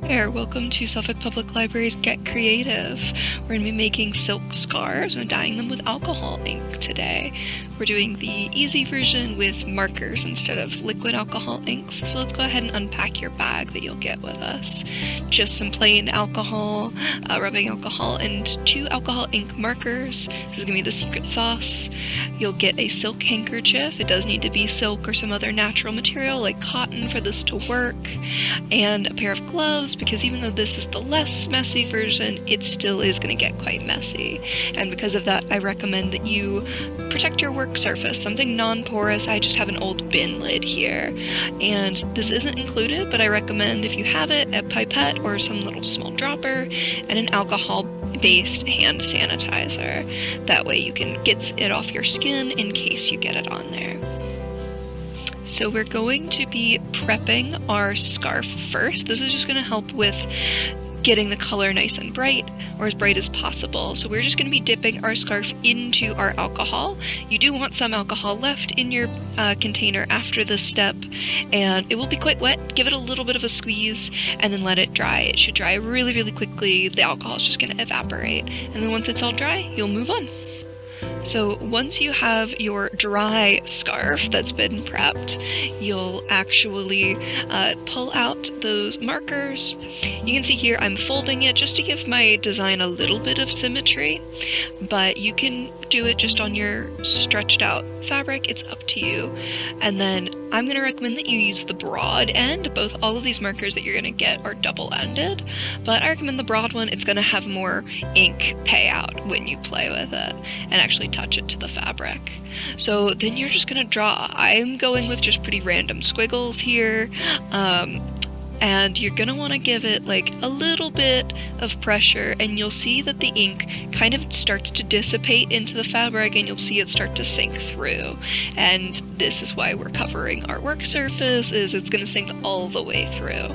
There, welcome to Suffolk Public Library's Get Creative. We're going to be making silk scarves and dyeing them with alcohol ink today. We're doing the easy version with markers instead of liquid alcohol inks, so let's go ahead and unpack your bag that you'll get with us. Just some plain alcohol, rubbing alcohol, and 2 alcohol ink markers. This is going to be the secret sauce. You'll get a silk handkerchief. It does need to be silk or some other natural material like cotton for this to work, and a pair of gloves, because even though this is the less messy version, it still is going to get quite messy. And because of that, I recommend that you protect your work surface, something non-porous. I just have an old bin lid here, and this isn't included, but I recommend if you have it, a pipette or some little small dropper, and an alcohol-based hand sanitizer. That way you can get it off your skin in case you get it on there. So we're going to be prepping our scarf first. This is just going to help with getting the color nice and bright, or as bright as possible. So we're just going to be dipping our scarf into our alcohol. You do want some alcohol left in your container after this step, and it will be quite wet. Give it a little bit of a squeeze and then let it dry. It should dry really, really quickly. The alcohol is just going to evaporate, and then once it's all dry, you'll move on. So once you have your dry scarf that's been prepped, you'll actually pull out those markers. You can see here I'm folding it just to give my design a little bit of symmetry, but you can do it just on your stretched out fabric. It's up to you. And then I'm going to recommend that you use the broad end. All of these markers that you're going to get are double-ended, but I recommend the broad one. It's going to have more ink payout when you play with it and actually touch it to the fabric. So then you're just going to draw. I'm going with just pretty random squiggles here, and you're going to want to give it like a little bit of pressure, and you'll see that the ink kind of starts to dissipate into the fabric, and you'll see it start to sink through. And this is why we're covering our work surface, is it's going to sink all the way through.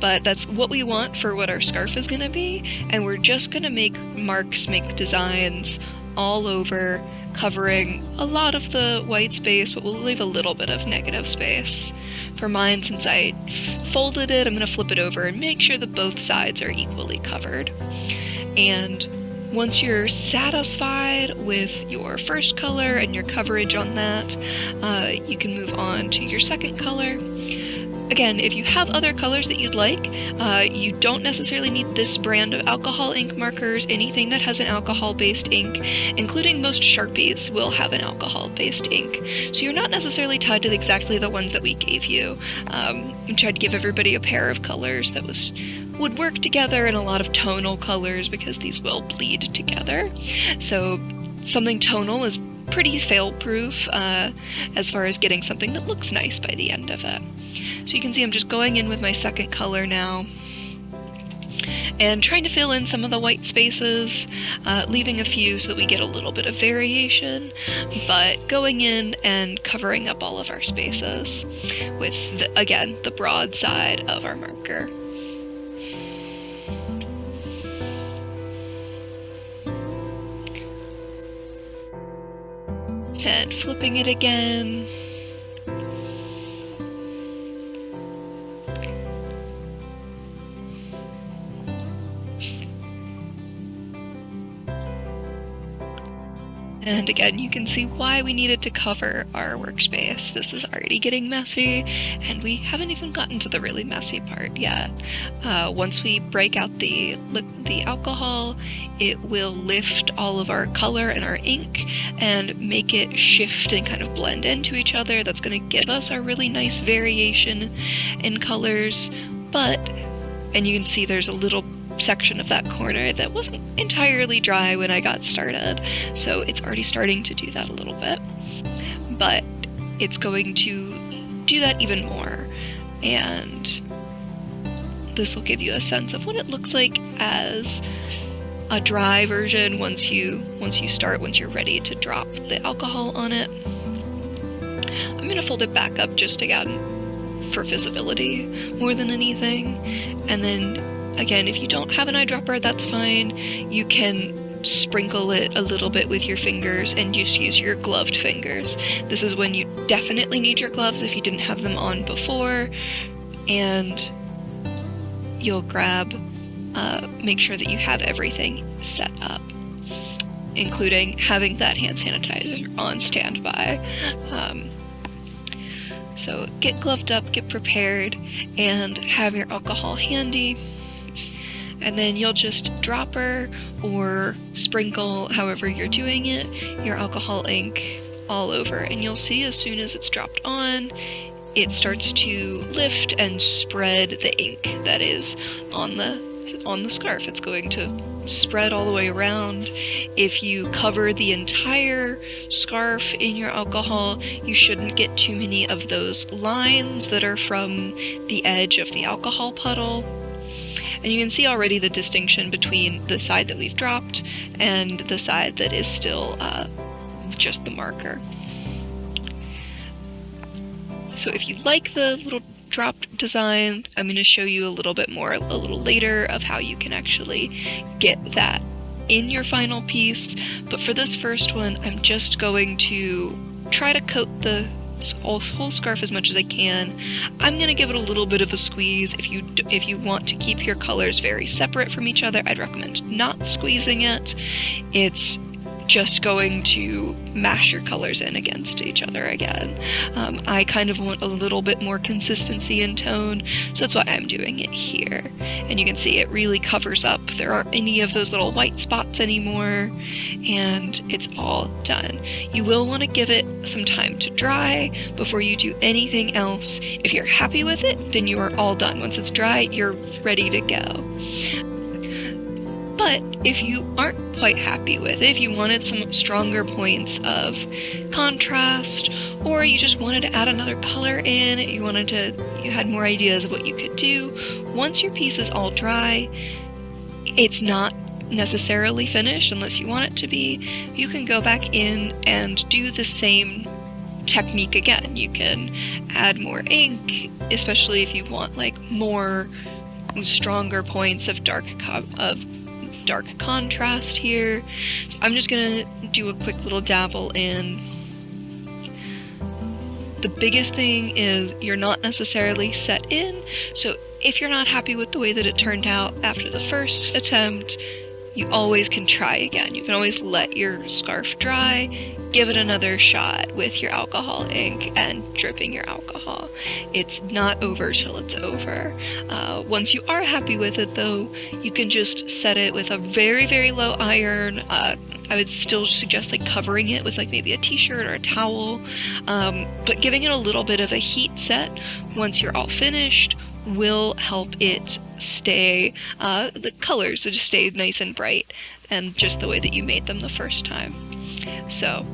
But that's what we want for what our scarf is going to be, and we're just going to make marks, make designs all over, covering a lot of the white space, but we'll leave a little bit of negative space. For mine, since I folded it, I'm going to flip it over and make sure that both sides are equally covered. And once you're satisfied with your first color and your coverage on that, you can move on to your second color. Again, if you have other colors that you'd like, you don't necessarily need this brand of alcohol ink markers. Anything that has an alcohol-based ink, including most Sharpies, will have an alcohol-based ink. So you're not necessarily tied to exactly the ones that we gave you. We tried to give everybody a pair of colors that would work together, and a lot of tonal colors, because these will bleed together. So something tonal is pretty fail-proof as far as getting something that looks nice by the end of it. So you can see I'm just going in with my second color now and trying to fill in some of the white spaces, leaving a few so that we get a little bit of variation, but going in and covering up all of our spaces with, again, the broad side of our marker. And flipping it again. And again, you can see why we needed to cover our workspace. This is already getting messy, and we haven't even gotten to the really messy part yet. Once we break out the alcohol, it will lift all of our color and our ink and make it shift and kind of blend into each other. That's going to give us a really nice variation in colors. And you can see there's a little section of that corner that wasn't entirely dry when I got started, so it's already starting to do that a little bit, but it's going to do that even more, and this will give you a sense of what it looks like as a dry version once you're ready to drop the alcohol on it. I'm going to fold it back up just again for visibility more than anything, and then again, if you don't have an eyedropper, that's fine. You can sprinkle it a little bit with your fingers and just use your gloved fingers. This is when you definitely need your gloves if you didn't have them on before. And you'll grab, make sure that you have everything set up, including having that hand sanitizer on standby. So get gloved up, get prepared, and have your alcohol handy. And then you'll just dropper or sprinkle, however you're doing it, your alcohol ink all over. And you'll see as soon as it's dropped on, it starts to lift and spread the ink that is on the scarf. It's going to spread all the way around. If you cover the entire scarf in your alcohol, you shouldn't get too many of those lines that are from the edge of the alcohol puddle. And you can see already the distinction between the side that we've dropped and the side that is still just the marker. So if you like the little drop design, I'm going to show you a little bit more a little later of how you can actually get that in your final piece. But for this first one, I'm just going to try to coat the whole scarf as much as I can. I'm going to give it a little bit of a squeeze. If you want to keep your colors very separate from each other, I'd recommend not squeezing it. It's just going to mash your colors in against each other again. I kind of want a little bit more consistency in tone, so that's why I'm doing it here. And you can see it really covers up. There aren't any of those little white spots anymore, and it's all done. You will want to give it some time to dry before you do anything else. If you're happy with it, then you are all done. Once it's dry, you're ready to go. But if you aren't quite happy with it, if you wanted some stronger points of contrast, or you just wanted to add another color in, you had more ideas of what you could do, once your piece is all dry, it's not necessarily finished unless you want it to be. You can go back in and do the same technique again. You can add more ink, especially if you want like more stronger points of dark contrast here. So I'm just gonna do a quick little dabble in. The biggest thing is you're not necessarily set in, so if you're not happy with the way that it turned out after the first attempt, you always can try again. You can always let your scarf dry, give it another shot with your alcohol ink and dripping your alcohol. It's not over till it's over. Once you are happy with it though, you can just set it with a very, very low iron. I would still suggest like covering it with like maybe a t-shirt or a towel, but giving it a little bit of a heat set once you're all finished will help it stay, the colors will just stay nice and bright and just the way that you made them the first time. So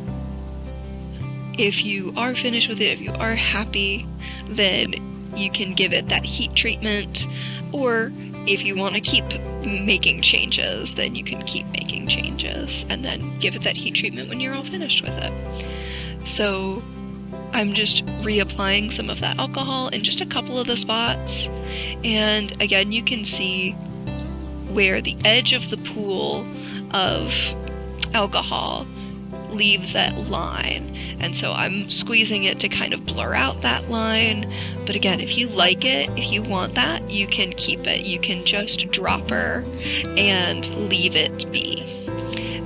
if you are finished with it, if you are happy, then you can give it that heat treatment, or if you want to keep making changes, then you can keep making changes and then give it that heat treatment when you're all finished with it. So I'm just reapplying some of that alcohol in just a couple of the spots, and again you can see where the edge of the pool of alcohol leaves that line, and so I'm squeezing it to kind of blur out that line. But again, if you like it, if you want that, you can keep it. You can just dropper and leave it be.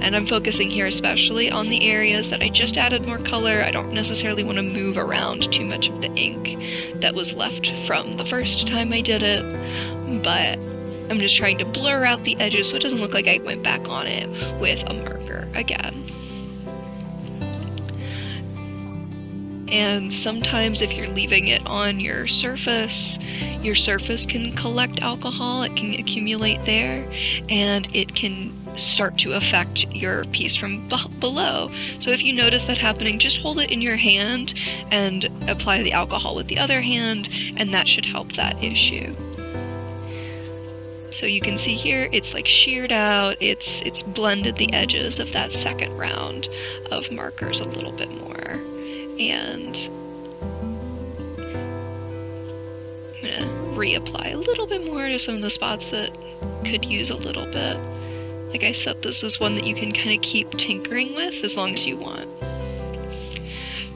And I'm focusing here especially on the areas that I just added more color. I don't necessarily want to move around too much of the ink that was left from the first time I did it, but I'm just trying to blur out the edges so it doesn't look like I went back on it with a marker again. And sometimes if you're leaving it on your surface can collect alcohol, it can accumulate there, and it can start to affect your piece from below. So if you notice that happening, just hold it in your hand and apply the alcohol with the other hand, and that should help that issue. So you can see here, it's like sheared out, it's blended the edges of that second round of markers a little bit more. And I'm gonna reapply a little bit more to some of the spots that could use a little bit. Like I said, this is one that you can kind of keep tinkering with as long as you want.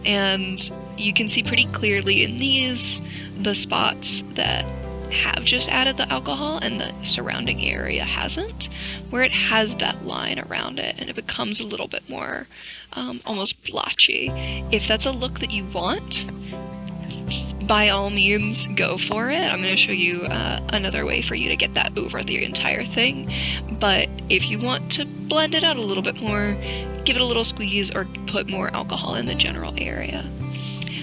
And you can see pretty clearly in these the spots that have just added the alcohol and the surrounding area hasn't, where it has that line around it and it becomes a little bit more almost blotchy. If that's a look that you want, by all means, go for it. I'm going to show you another way for you to get that over the entire thing. But if you want to blend it out a little bit more, give it a little squeeze or put more alcohol in the general area.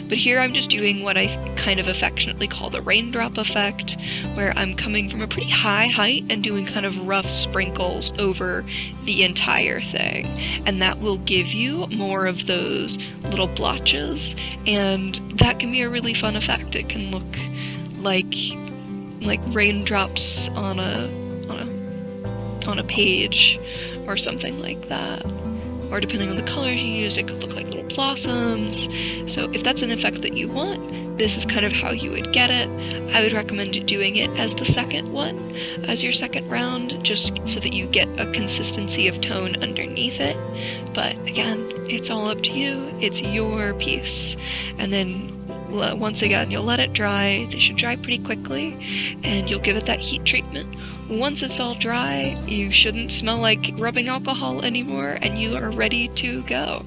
But here I'm just doing what I kind of affectionately call the raindrop effect, where I'm coming from a pretty high height and doing kind of rough sprinkles over the entire thing. And that will give you more of those little blotches, and that can be a really fun effect. It can look like raindrops on a page or something like that. Or depending on the colors you used, it could look like little blossoms. So if that's an effect that you want, this is kind of how you would get it. I would recommend doing it as the second one, as your second round, just so that you get a consistency of tone underneath it. But again, it's all up to you. It's your piece. And then once again, you'll let it dry. They should dry pretty quickly, and you'll give it that heat treatment. Once it's all dry, you shouldn't smell like rubbing alcohol anymore, and you are ready to go.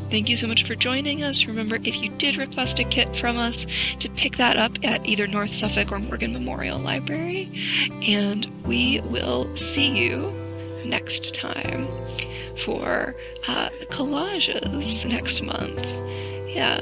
Thank you so much for joining us. Remember, if you did request a kit from us, to pick that up at either North Suffolk or Morgan Memorial Library, and we will see you next time for collages next month. Yeah.